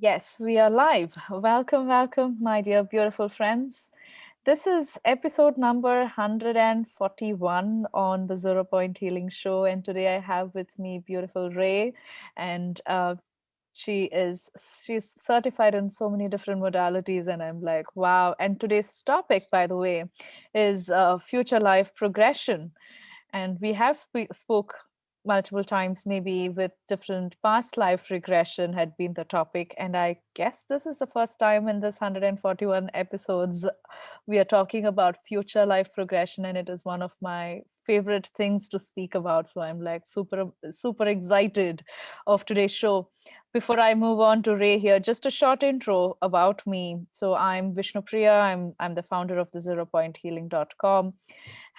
Yes, we are live. Welcome, welcome, my dear beautiful friends. This is episode number 141 on the Zero Point Healing Show. And today I have with me beautiful Rae. And she is she's certified in so many different modalities. And I'm like, wow. And today's topic, by the way, is future life progression. And we have spoke multiple times, maybe with different past life regression had been the topic. And I guess this is the first time in this 141 episodes we are talking about future life progression, and it is one of my favorite things to speak about. So I'm like super excited of today's show. Before I move on to Rae here, just a short intro about me. So I'm Vishnupriya. I'm the founder of the zeropointhealing.com.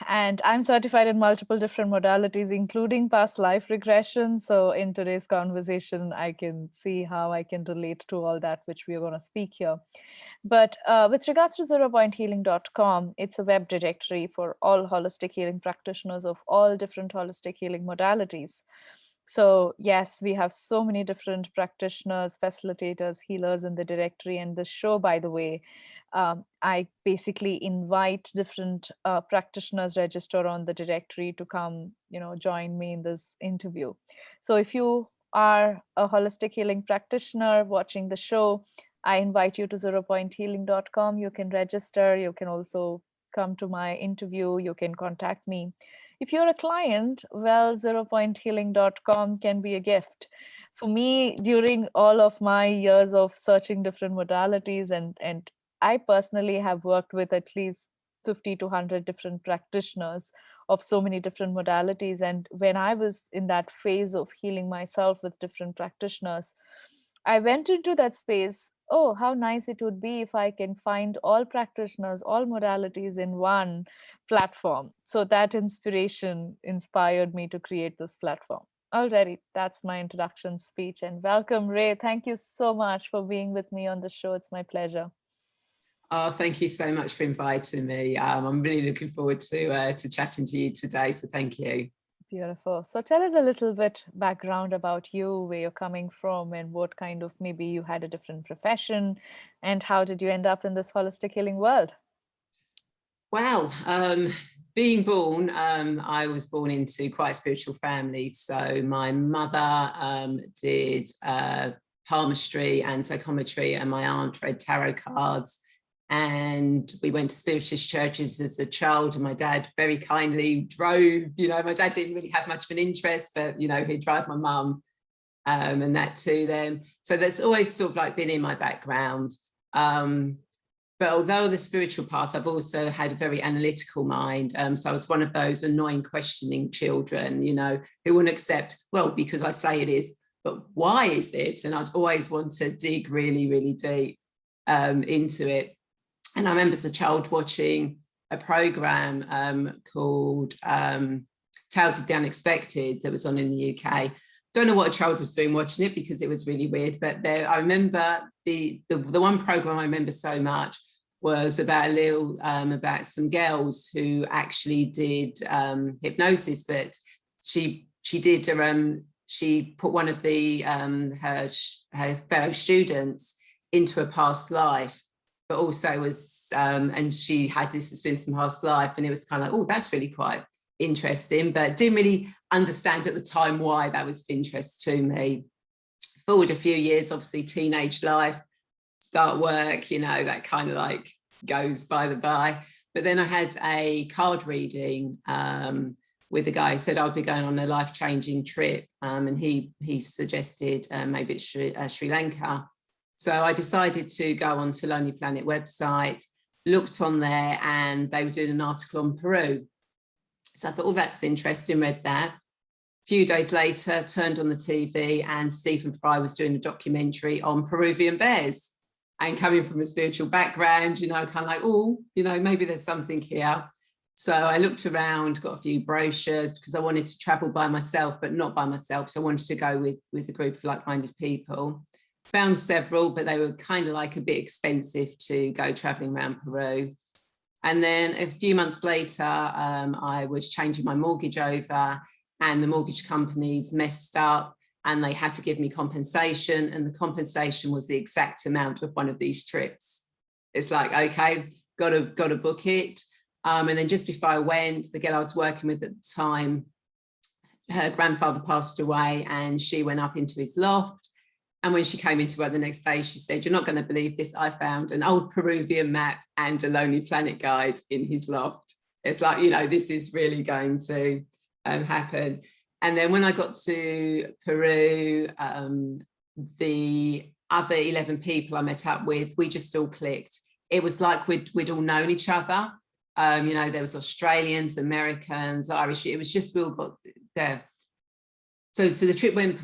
And I'm certified in multiple different modalities, including past life regression. So in today's conversation, I can see how I can relate to all that, which we are going to speak here. But with regards to zeropointhealing.com, it's a web directory for all holistic healing practitioners of all different holistic healing modalities. So yes, we have so many different practitioners, facilitators, healers in the directory. And this show, by the way, I basically invite different practitioners register on the directory to come, join me in this interview. So if you are a holistic healing practitioner watching the show, I invite you to zeropointhealing.com. You can register. You can also come to my interview. You can contact me. If you're a client, well, zeropointhealing.com can be a gift. For me, during all of my years of searching different modalities, and I personally have worked with at least 50 to 100 different practitioners of so many different modalities. And when I was in that phase of healing myself with different practitioners, I went into that space. Oh, how nice it would be if I can find all practitioners, all modalities in one platform. So that inspiration inspired me to create this platform. Alrighty, that's my introduction speech. And welcome, Rae. Thank you so much for being with me on the show. It's my pleasure. Oh, thank you so much for inviting me. I'm really looking forward to chatting to you today. So thank you. Beautiful. So tell us a little bit background about you, where you're coming from, and what kind of maybe you had a different profession, and how did you end up in this holistic healing world? Well, being born, I was born into quite a spiritual family. So my mother did palmistry and psychometry, and my aunt read tarot cards. And we went to spiritist churches as a child, and my dad very kindly drove. My dad didn't really have much of an interest, but he'd drive my mum and that to them. So that's always sort of like been in my background. But although the spiritual path, I've also had a very analytical mind. So I was one of those annoying questioning children, who wouldn't accept, well, because I say it is, but why is it? And I'd always want to dig really, really deep into it. And I remember as a child watching a program called Tales of the Unexpected that was on in the UK. Don't know what a child was doing watching it because it was really weird. But I remember the one program I remember so much was about about some girls who actually did hypnosis, but she put one of her fellow students into a past life, but also was and she had this experience from past life, and it was kind of like, oh, that's really quite interesting, but didn't really understand at the time why that was of interest to me. Forward a few years, obviously teenage life, start work, that kind of like goes by the by. But then I had a card reading with a guy who said I'd be going on a life-changing trip, and he suggested maybe it's Sri Lanka. So I decided to go onto Lonely Planet website, looked on there, and they were doing an article on Peru. So I thought, oh, that's interesting, read that. A few days later, turned on the TV, and Stephen Fry was doing a documentary on Peruvian bears. And coming from a spiritual background, kind of like, oh, maybe there's something here. So I looked around, got a few brochures because I wanted to travel by myself, but not by myself. So I wanted to go with a group of like-minded people. Found several, but they were kind of like a bit expensive to go traveling around Peru. And then a few months later, I was changing my mortgage over, and the mortgage companies messed up, and they had to give me compensation, and the compensation was the exact amount of one of these trips. It's like, okay, got to book it. And then just before I went, the girl I was working with at the time, her grandfather passed away, and she went up into his loft. And when she came into work the next day, she said, "You're not going to believe this. I found an old Peruvian map and a Lonely Planet guide in his loft." It's like, you know, this is really going to happen. And then when I got to Peru, the other 11 people I met up with, we just all clicked. It was like we'd all known each other. You know, there was Australians, Americans, Irish. It was just, we all got there. So the trip went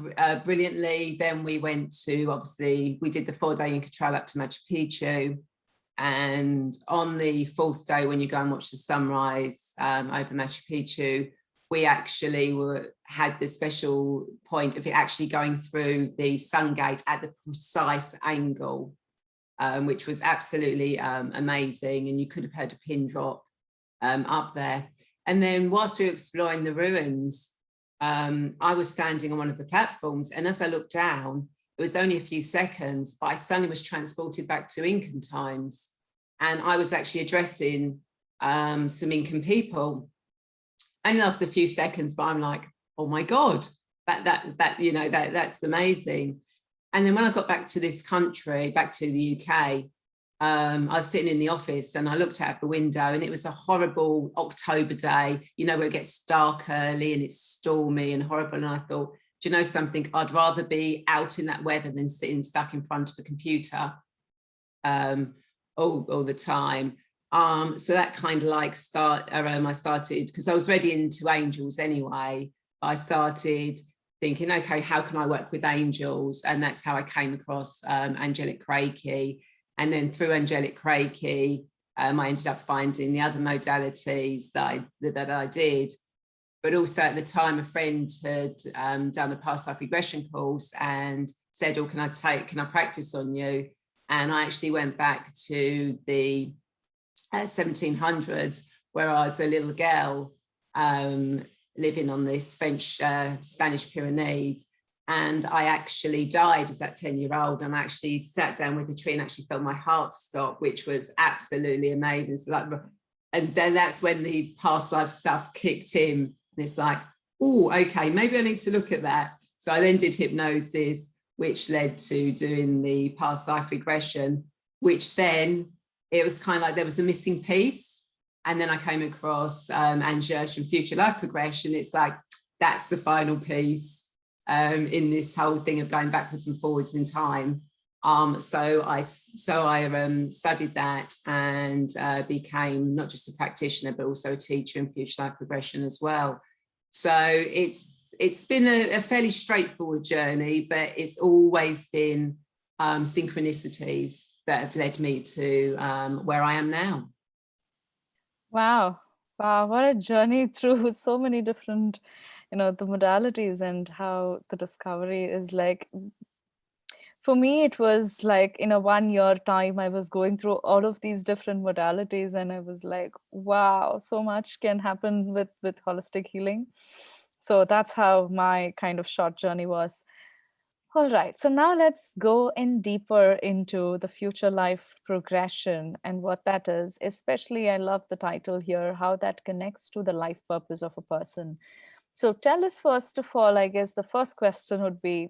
brilliantly. Then we went to, obviously, we did the 4-day Inca Trail up to Machu Picchu. And on the 4th day, when you go and watch the sunrise over Machu Picchu, we actually had the special point of it actually going through the sun gate at the precise angle, which was absolutely amazing. And you could have heard a pin drop up there. And then whilst we were exploring the ruins, I was standing on one of the platforms, and as I looked down, it was only a few seconds, but I suddenly was transported back to Incan times, and I was actually addressing some Incan people. Only lasted a few seconds, but I'm like, oh my God, that's amazing. And then when I got back to this country, back to the UK, I was sitting in the office and I looked out the window, and it was a horrible October day, you know, where it gets dark early and it's stormy and horrible. And I thought, do you know something? I'd rather be out in that weather than sitting stuck in front of a computer all the time. So that kind of like I started, because I was ready into angels anyway. I started thinking, okay, how can I work with angels? And that's how I came across angelic Reiki. And then through angelic Reiki, I ended up finding the other modalities that I did. But also at the time, a friend had done a past life regression course and said, "Oh, can I practice on you?" And I actually went back to the 1700s, where I was a little girl living on this Spanish Pyrenees. And I actually died as that 10-year-old, and I actually sat down with a tree and actually felt my heart stop, which was absolutely amazing. So and then that's when the past life stuff kicked in. And it's like, oh, okay, maybe I need to look at that. So I then did hypnosis, which led to doing the past life regression, which then it was kind of like there was a missing piece. And then I came across Angesh and future life progression. It's like, that's the final piece in this whole thing of going backwards and forwards in time. So I studied that and became not just a practitioner, but also a teacher in future life progression as well. So it's been a fairly straightforward journey, but it's always been synchronicities that have led me to where I am now. Wow. Wow. What a journey through so many different, the modalities, and how the discovery is like. For me, it was like in a 1 year time, I was going through all of these different modalities, and I was like, wow, so much can happen with holistic healing. So that's how my kind of short journey was. All right, so now let's go in deeper into the future life progression and what that is. Especially, I love the title here, how that connects to the life purpose of a person. So tell us, first of all, I guess the first question would be,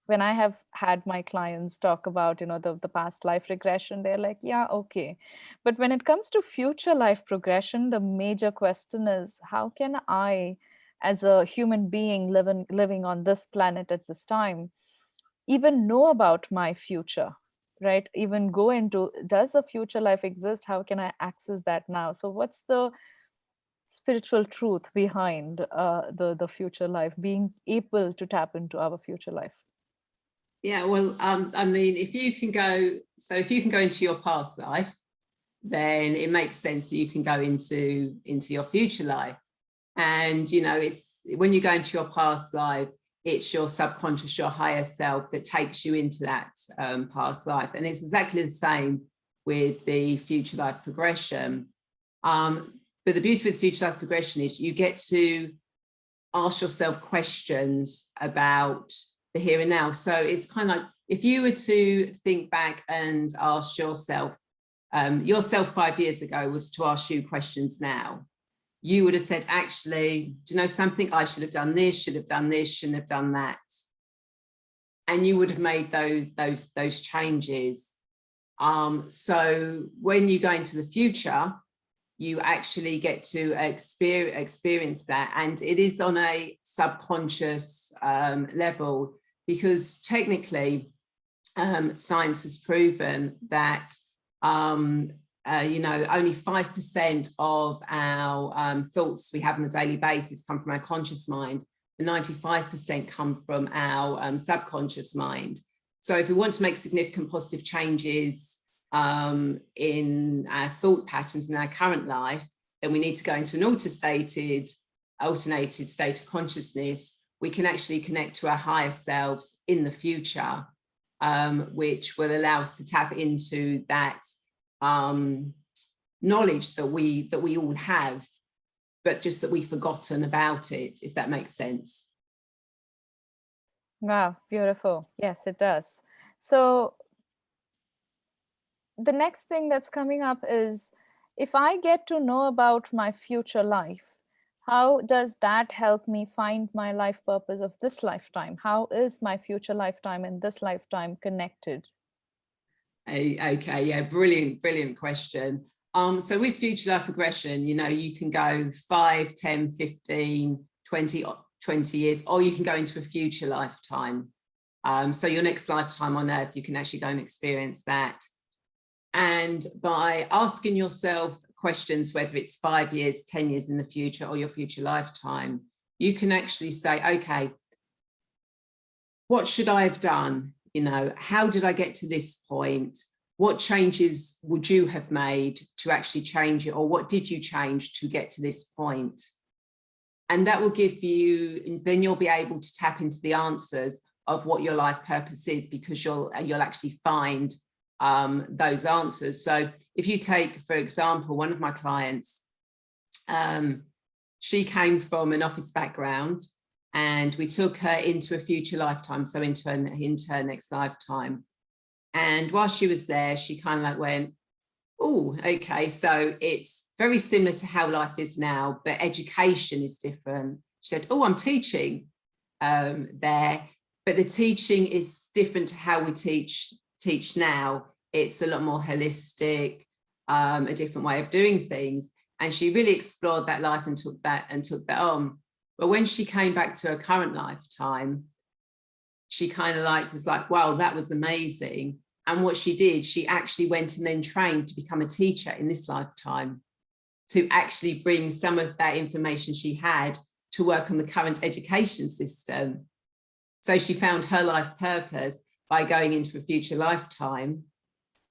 when I have had my clients talk about, the past life regression, they're like, yeah, okay. But when it comes to future life progression, the major question is, how can I, as a human being living on this planet at this time, even know about my future, right? Even go into, does a future life exist? How can I access that now? So what's the spiritual truth behind the future life, being able to tap into our future life? Yeah, well, I mean, if you can go into your past life, then it makes sense that you can go into your future life. And, it's when you go into your past life, it's your subconscious, your higher self that takes you into that past life. And it's exactly the same with the future life progression. But the beauty with future life progression is you get to ask yourself questions about the here and now. So it's kind of like, if you were to think back and ask yourself 5 years ago was to ask you questions now, you would have said, actually, do you know something? I should have done this, should have done this, shouldn't have done that. And you would have made those changes. So when you go into the future, you actually get to experience that. And it is on a subconscious level, because technically science has proven that only 5% of our thoughts we have on a daily basis come from our conscious mind. The 95% come from our subconscious mind. So if we want to make significant positive changes in our thought patterns in our current life, then we need to go into an alternated state of consciousness. We can actually connect to our higher selves in the future, which will allow us to tap into that knowledge that we all have, but just that we've forgotten about it, if that makes sense. Wow, beautiful. Yes, it does. So the next thing that's coming up is, if I get to know about my future life, how does that help me find my life purpose of this lifetime? How is my future lifetime and this lifetime connected? Okay, yeah, brilliant question. So with future life progression, you can go 5, 10, 15, 20 years, or you can go into a future lifetime. So your next lifetime on Earth, you can actually go and experience that. And by asking yourself questions, whether it's 5 years, 10 years in the future, or your future lifetime, you can actually say, okay, what should I have done? How did I get to this point? What changes would you have made to actually change it? Or what did you change to get to this point? And that will give you, then you'll be able to tap into the answers of what your life purpose is, because you'll actually find those answers. So if you take, for example, one of my clients, she came from an office background, and we took her into a future lifetime, so into her next lifetime. And while she was there, she kind of like went, oh, okay, so it's very similar to how life is now, but education is different. She said, oh, I'm teaching there, but the teaching is different to how we teach now. It's a lot more holistic, a different way of doing things. And she really explored that life and took that on. But when she came back to her current lifetime, she kind of was like, wow, that was amazing. And what she did, she actually went and then trained to become a teacher in this lifetime, to actually bring some of that information she had to work on the current education system. So she found her life purpose by going into a future lifetime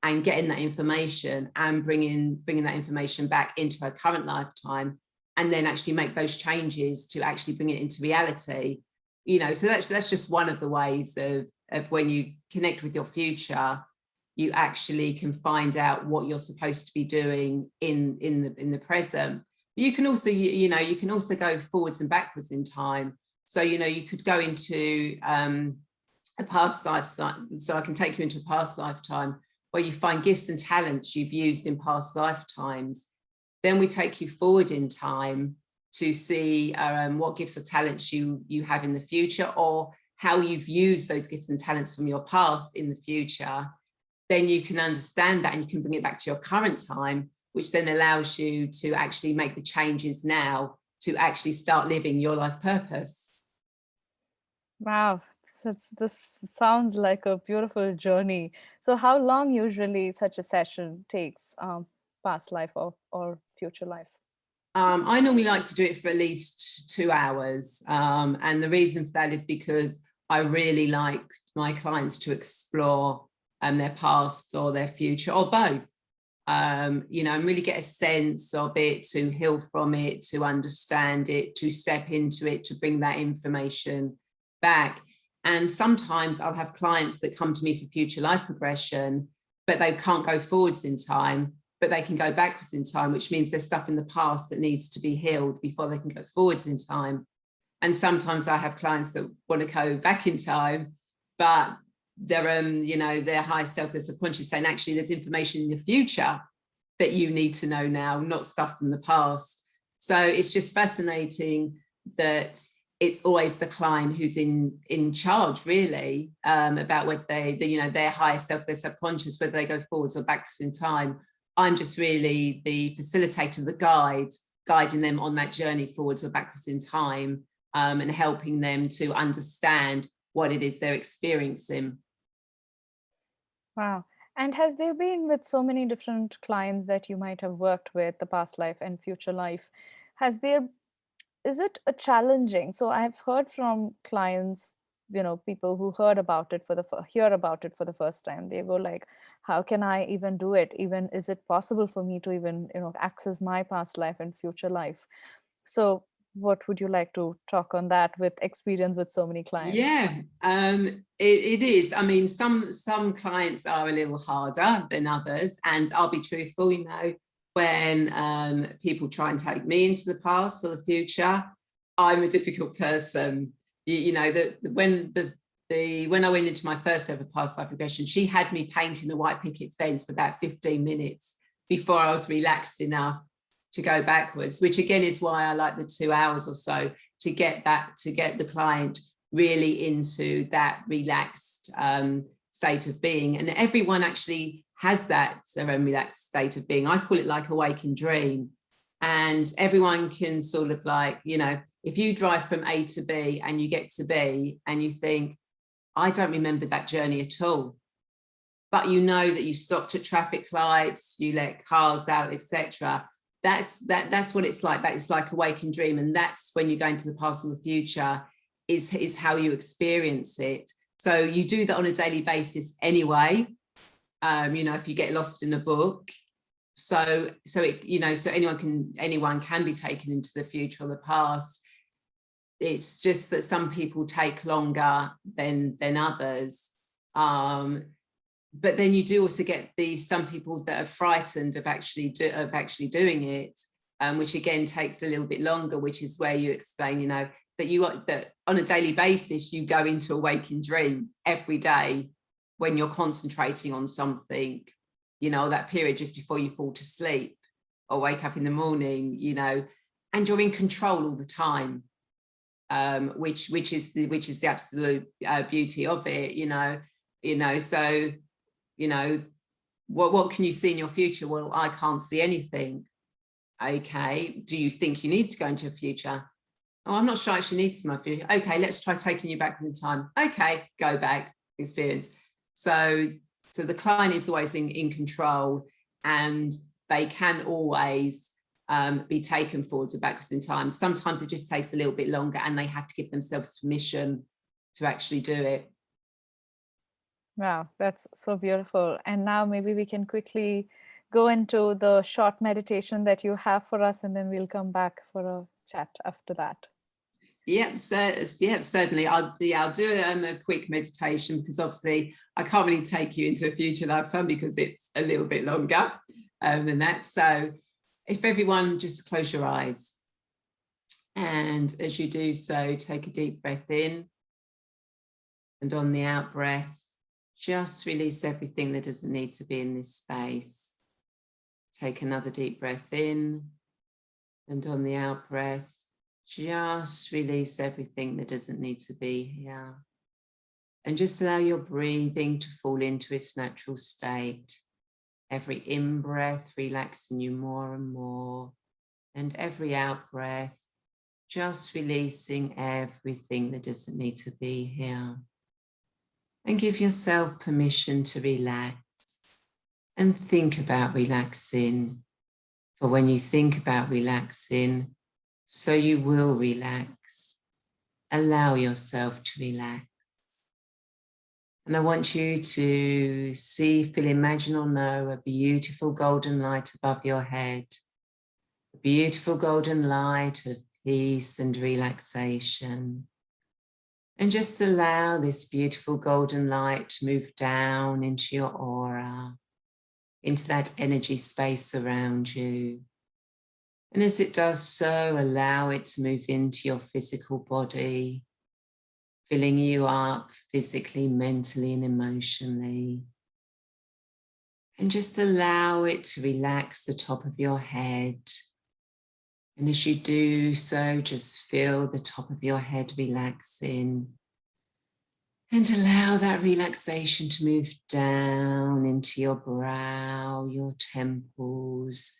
and getting that information and bringing that information back into her current lifetime, and then actually make those changes to actually bring it into reality. So that's just one of the ways of when you connect with your future, you actually can find out what you're supposed to be doing in the present. You can also, you can also go forwards and backwards in time. So, you could go into a past lifetime. So I can take you into a past lifetime where you find gifts and talents you've used in past lifetimes. Then we take you forward in time to see what gifts or talents you have in the future, or how you've used those gifts and talents from your past in the future. Then you can understand that and you can bring it back to your current time, which then allows you to actually make the changes now to actually start living your life purpose. Wow, this sounds like a beautiful journey. So how long usually such a session takes, past life or future life? I normally like to do it for at least 2 hours. And the reason for that is because I really like my clients to explore their past or their future, or both, and really get a sense of it, to heal from it, to understand it, to step into it, to bring that information back. And sometimes I'll have clients that come to me for future life progression, but they can't go forwards in time, but they can go backwards in time, which means there's stuff in the past that needs to be healed before they can go forwards in time. And sometimes I have clients that want to go back in time, but they're, you know, their higher self, their subconscious, saying actually there's information in the future that you need to know now, not stuff from the past. So it's just fascinating that it's always the client who's in charge, really, about whether you know, their higher self, their subconscious, whether they go forwards or backwards in time. I'm just really the facilitator, the guide, guiding them on that journey forwards or backwards in time, and helping them to understand what it is they're experiencing. Wow. And has there been, with so many different clients that you might have worked with, the past life and future life, is it a challenging? So I've heard from clients, people who hear about it for the first time. They go like, how can I even do it? Even, is it possible for me to even, access my past life and future life? So what would you like to talk on that with experience with so many clients? Yeah, it is. I mean, some clients are a little harder than others, and I'll be truthful, you know, when people try and take me into the past or the future, I'm a difficult person. You know, when I went into my first ever past life regression, she had me painting the white picket fence for about 15 minutes before I was relaxed enough to go backwards, which again is why I like the 2 hours or so, to get the client really into that relaxed state of being. And everyone actually has that relaxed state of being. I call it like a waking dream. And everyone can sort of, like, you know, if you drive from A to B and you get to B and you think, I don't remember that journey at all, but you know that you stopped at traffic lights, you let cars out, etc. That's what it's like. That is like a waking dream. And that's when you go into the past or the future, is how you experience it. So you do that on a daily basis anyway. You know, if you get lost in a book. So it, you know, so anyone can be taken into the future or the past. It's just that some people take longer than others. But then you do also get some people that are frightened of actually doing it, which again takes a little bit longer, which is where you explain, you know, that on a daily basis you go into a waking dream every day when you're concentrating on something, you know, that period just before you fall to sleep or wake up in the morning, you know, and you're in control all the time, which is the absolute beauty of it, you know. So, you know, what can you see in your future? Well, I can't see anything. Okay, do you think you need to go into your future? Oh, I'm not sure I actually need to see my future. Okay, let's try taking you back in time. Okay, go back, experience. So the client is always in control, and they can always be taken forwards or backwards in time. Sometimes it just takes a little bit longer, and they have to give themselves permission to actually do it. Wow, that's so beautiful. And now maybe we can quickly go into the short meditation that you have for us, and then we'll come back for a chat after that. Yep, certainly. I'll do a quick meditation, because obviously I can't really take you into a future lifetime because it's a little bit longer than that. So if everyone just close your eyes, and as you do so, take a deep breath in, and on the out breath, just release everything that doesn't need to be in this space. Take another deep breath in, and on the out breath, just release everything that doesn't need to be here. And just allow your breathing to fall into its natural state. Every in-breath relaxing you more and more, and every out-breath just releasing everything that doesn't need to be here. And give yourself permission to relax and think about relaxing. For when you think about relaxing, so you will relax. Allow yourself to relax. And I want you to see, feel, imagine or know a beautiful golden light above your head. A beautiful golden light of peace and relaxation. And just allow this beautiful golden light to move down into your aura, into that energy space around you. And as it does so, allow it to move into your physical body, filling you up physically, mentally, and emotionally. And just allow it to relax the top of your head. And as you do so, just feel the top of your head relaxing. And allow that relaxation to move down into your brow, your temples,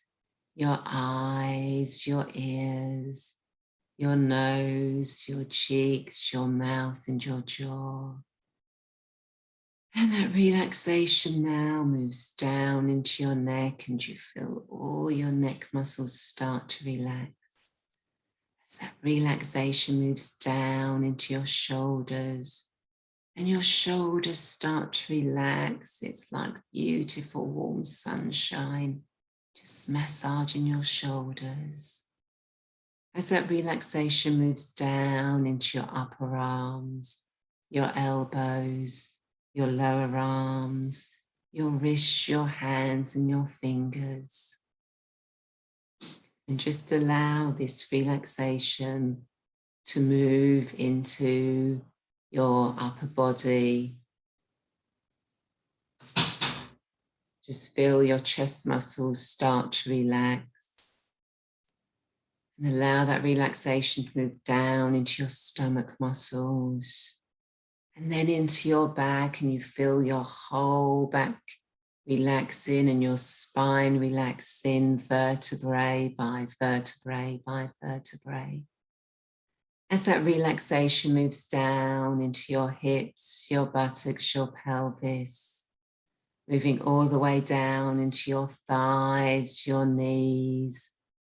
your eyes, your ears, your nose, your cheeks, your mouth, and your jaw. And that relaxation now moves down into your neck, and you feel all your neck muscles start to relax. As that relaxation moves down into your shoulders, and your shoulders start to relax. It's like beautiful warm sunshine, just massaging your shoulders. As that relaxation moves down into your upper arms, your elbows, your lower arms, your wrists, your hands, and your fingers. And just allow this relaxation to move into your upper body. Just feel your chest muscles start to relax. And allow that relaxation to move down into your stomach muscles. And then into your back, and you feel your whole back relaxing and your spine relaxing, vertebrae by vertebrae by vertebrae. As that relaxation moves down into your hips, your buttocks, your pelvis, moving all the way down into your thighs, your knees,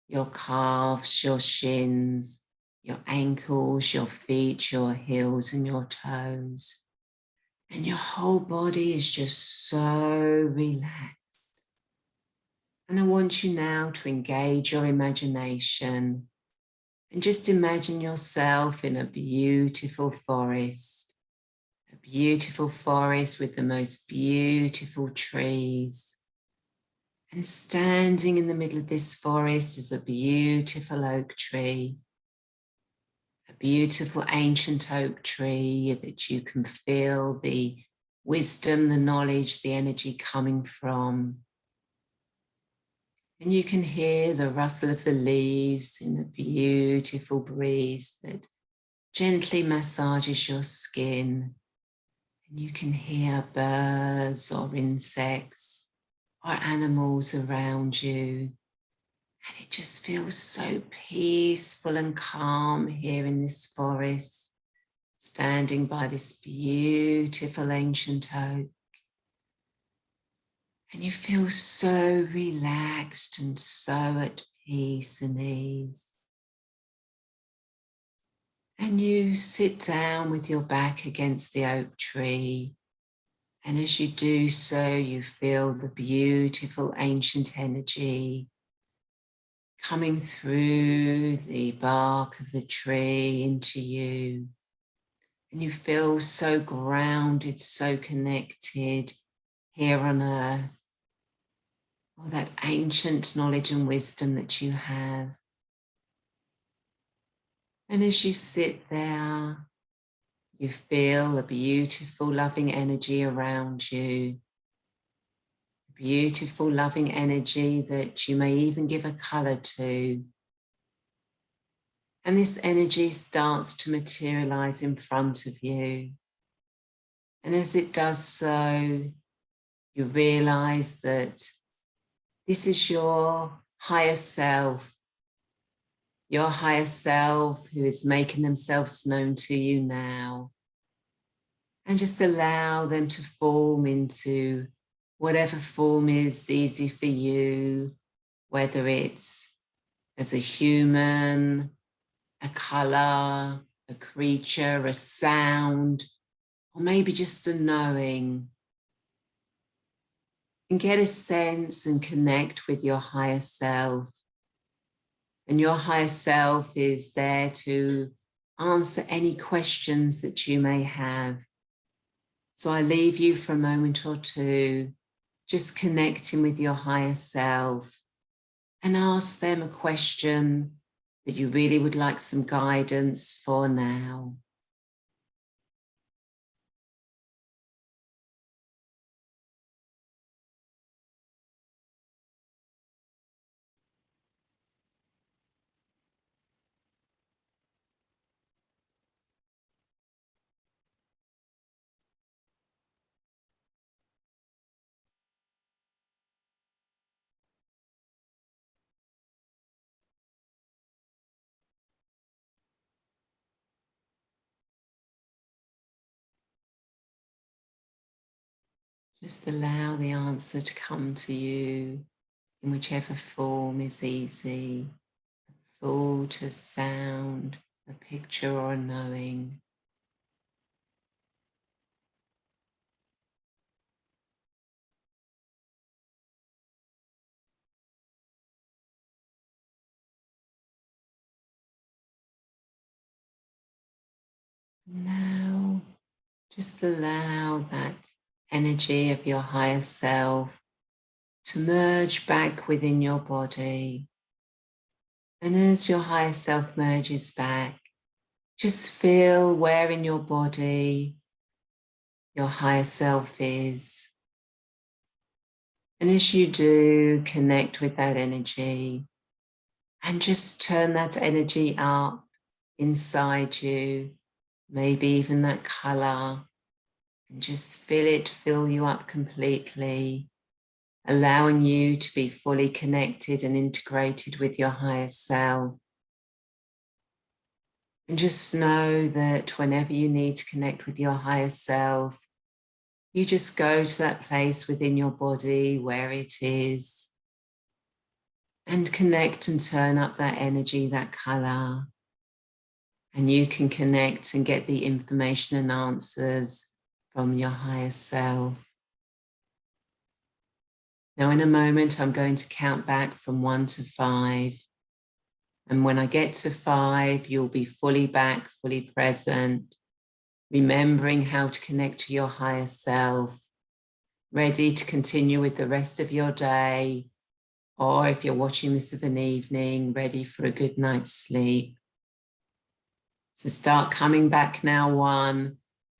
your calves, your shins, your ankles, your feet, your heels, and your toes. And your whole body is just so relaxed. And I want you now to engage your imagination and just imagine yourself in a beautiful forest with the most beautiful trees. And standing in the middle of this forest is a beautiful oak tree, a beautiful ancient oak tree that you can feel the wisdom, the knowledge, the energy coming from. And you can hear the rustle of the leaves in the beautiful breeze that gently massages your skin. And you can hear birds or insects or animals around you. And it just feels so peaceful and calm here in this forest, standing by this beautiful ancient oak. And you feel so relaxed and so at peace and ease. And you sit down with your back against the oak tree. And as you do so, you feel the beautiful ancient energy coming through the bark of the tree into you. And you feel so grounded, so connected here on earth. All that ancient knowledge and wisdom that you have. And as you sit there, you feel a beautiful, loving energy around you. Beautiful, loving energy that you may even give a color to. And this energy starts to materialize in front of you. And as it does so, you realize that this is your higher self who is making themselves known to you now. And just allow them to form into whatever form is easy for you, whether it's as a human, a color, a creature, a sound, or maybe just a knowing. And get a sense and connect with your higher self. And your higher self is there to answer any questions that you may have. So I leave you for a moment or two, just connecting with your higher self and ask them a question that you really would like some guidance for now. Just allow the answer to come to you in whichever form is easy. A thought, a sound, a picture, or a knowing. Now, just allow that energy of your higher self to merge back within your body. And as your higher self merges back, just feel where in your body your higher self is. And as you do, connect with that energy and just turn that energy up inside you, maybe even that color, and just feel it fill you up completely, allowing you to be fully connected and integrated with your higher self. And just know that whenever you need to connect with your higher self, you just go to that place within your body where it is and connect and turn up that energy, that color. And you can connect and get the information and answers from your higher self. Now, in a moment, I'm going to count back from 1 to 5. And when I get to 5, you'll be fully back, fully present, remembering how to connect to your higher self, ready to continue with the rest of your day, or if you're watching this of an evening, ready for a good night's sleep. So start coming back now, 1,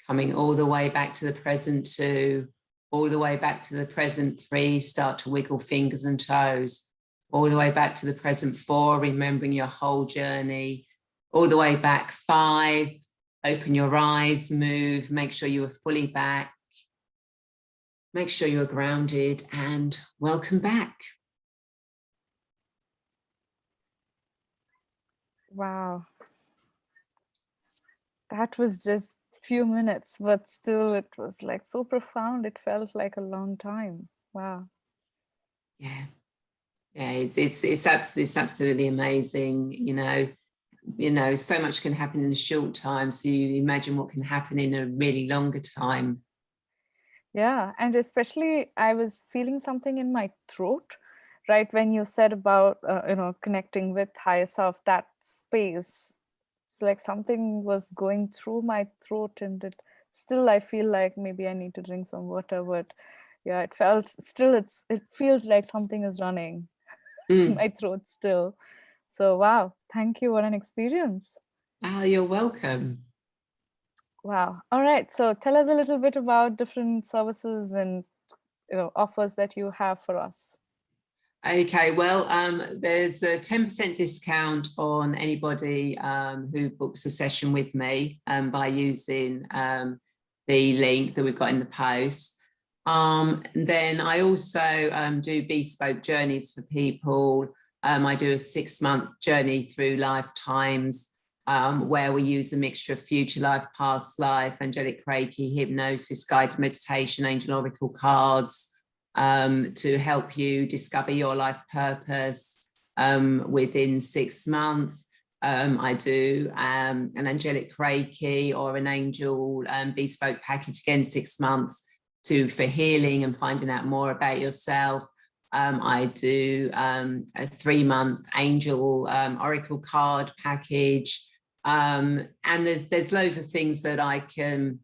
coming all the way back to the present 2, all the way back to the present 3, start to wiggle fingers and toes, all the way back to the present 4, remembering your whole journey, all the way back 5, open your eyes, move, make sure you are fully back, make sure you are grounded, and welcome back. Wow. That was just few minutes, but still it was like so profound. It felt like a long time. Wow. Yeah. Yeah, it's absolutely amazing, so much can happen in a short time. So you imagine what can happen in a really longer time. Yeah, and especially I was feeling something in my throat, right? When you said about, connecting with higher self, that space, it's like something was going through my throat, and it still, I feel like maybe I need to drink some water, but yeah, it felt still, it feels like something is running in my throat still. So, wow, thank you. What an experience. Oh, you're welcome. Wow. All right. So tell us a little bit about different services and offers that you have for us. Okay, well, there's a 10% discount on anybody who books a session with me by using the link that we've got in the post. Then I also do bespoke journeys for people. I do a 6-month journey through lifetimes where we use a mixture of future life, past life, angelic Reiki, hypnosis, guided meditation, angel oracle cards, to help you discover your life purpose within 6 months. I do an angelic Reiki or an angel bespoke package, again 6 months for healing and finding out more about yourself. I do a 3-month angel oracle card package, and there's loads of things that I can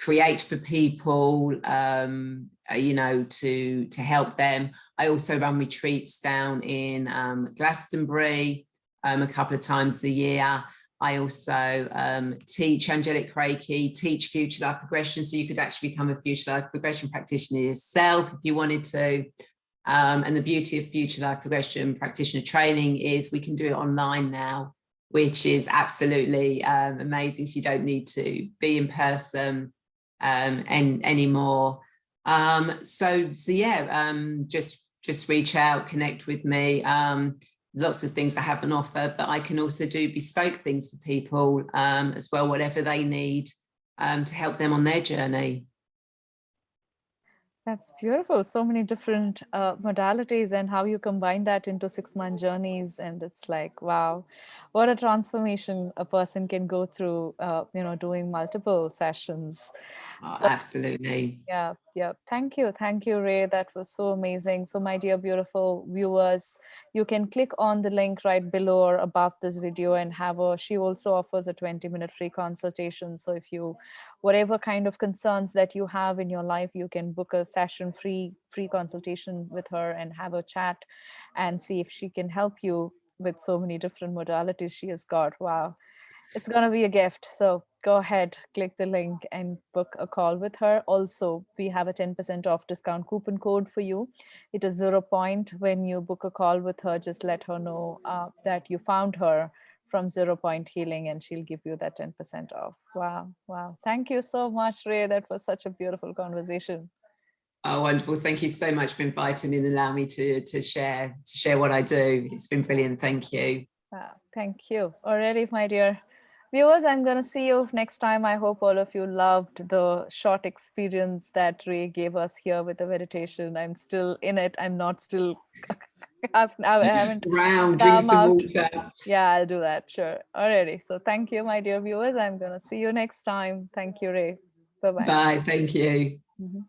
create for people, you know, to help them. I also run retreats down in Glastonbury a couple of times a year. I also teach angelic Reiki, teach future life progression. So you could actually become a future life progression practitioner yourself if you wanted to. And the beauty of future life progression practitioner training is we can do it online now, which is absolutely amazing. So you don't need to be in person anymore. So yeah, just reach out, connect with me. Lots of things I have on offer, but I can also do bespoke things for people as well, whatever they need to help them on their journey. That's beautiful. So many different modalities, and how you combine that into 6-month journeys. And it's like, wow, what a transformation a person can go through, doing multiple sessions. Oh, So absolutely. yeah, yeah. Thank you. Thank you, Rae. That was so amazing. So, my dear beautiful viewers, you can click on the link right below or above this video and she also offers a 20-minute free consultation. So if you, whatever kind of concerns that you have in your life, you can book a session, free consultation with her and have a chat and see if she can help you with so many different modalities she has got. Wow. It's going to be a gift. So go ahead, click the link and book a call with her. Also, we have a 10% off discount coupon code for you. It is 0 point. When you book a call with her, just let her know that you found her from 0 Point Healing, and she'll give you that 10% off. Wow. Wow. Thank you so much, Rae. That was such a beautiful conversation. Oh, wonderful. Thank you so much for inviting me and allowing me to share what I do. It's been brilliant. Thank you. Thank you. Alrighty, my dear viewers, I'm going to see you next time. I hope all of you loved the short experience that Rae gave us here with the meditation. I'm still in it. I'm not still, I haven't Round, drink come some out. water. Yeah, I'll do that. Sure. Alrighty. So thank you, my dear viewers. I'm going to see you next time. Thank you, Rae. Bye-bye. Bye. Thank you. Mhm.